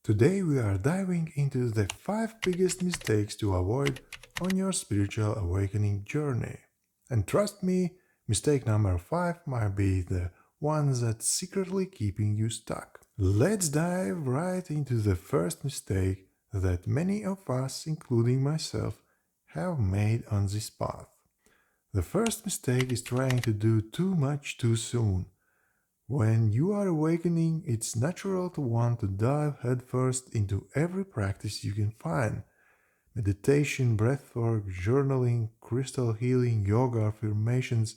Today we are diving into the 5 biggest mistakes to avoid on your spiritual awakening journey. And trust me, mistake number 5 might be the one that's secretly keeping you stuck. Let's dive right into the first mistake that many of us, including myself, have made on this path. The first mistake is trying to do too much too soon. When you are awakening, it's natural to want to dive headfirst into every practice you can find: meditation, breathwork, journaling, crystal healing, yoga, affirmations,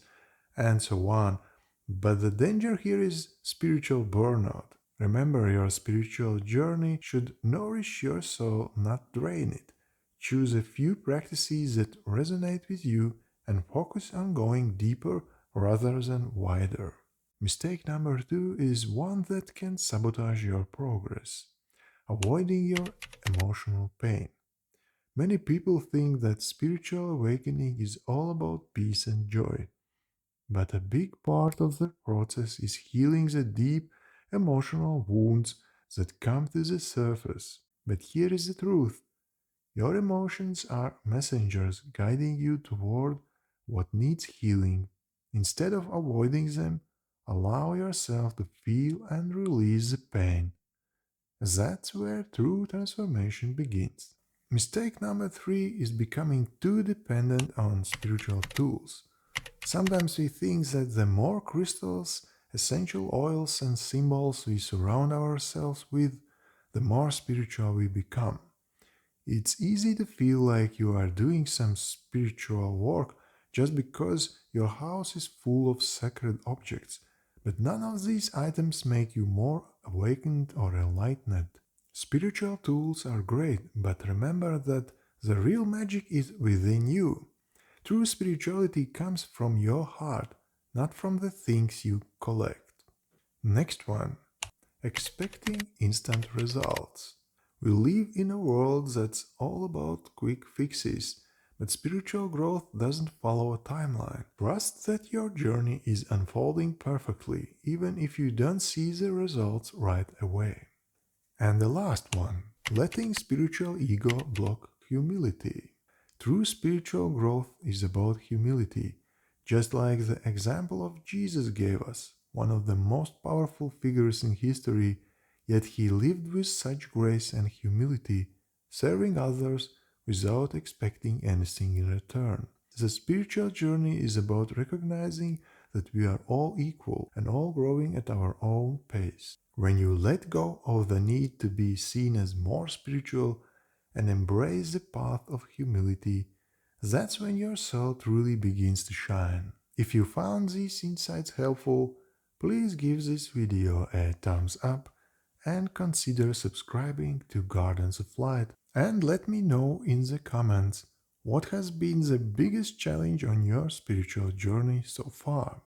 and so on. But the danger here is spiritual burnout. Remember, your spiritual journey should nourish your soul, not drain it. Choose a few practices that resonate with you and focus on going deeper rather than wider. Mistake number 2 is one that can sabotage your progress: avoiding your emotional pain. Many people think that spiritual awakening is all about peace and joy, but a big part of the process is healing the deep emotional wounds that come to the surface. But here is the truth: your emotions are messengers guiding you toward what needs healing. Instead of avoiding them, allow yourself to feel and release the pain. That's where true transformation begins. Mistake number 3 is becoming too dependent on spiritual tools. Sometimes we think that the more crystals, essential oils, and symbols we surround ourselves with, the more spiritual we become. It's easy to feel like you are doing some spiritual work just because your house is full of sacred objects, but none of these items make you more awakened or enlightened. Spiritual tools are great, but remember that the real magic is within you. True spirituality comes from your heart, not from the things you collect. Next one: expecting instant results. We live in a world that's all about quick fixes, but spiritual growth doesn't follow a timeline. Trust that your journey is unfolding perfectly, even if you don't see the results right away. And the last one: letting spiritual ego block humility. True spiritual growth is about humility, just like the example of Jesus gave us, one of the most powerful figures in history, yet he lived with such grace and humility, serving others without expecting anything in return. The spiritual journey is about recognizing that we are all equal and all growing at our own pace. When you let go of the need to be seen as more spiritual and embrace the path of humility, that's when your soul truly begins to shine. If you found these insights helpful, please give this video a thumbs up and consider subscribing to Gardens of Light, and let me know in the comments what has been the biggest challenge on your spiritual journey so far.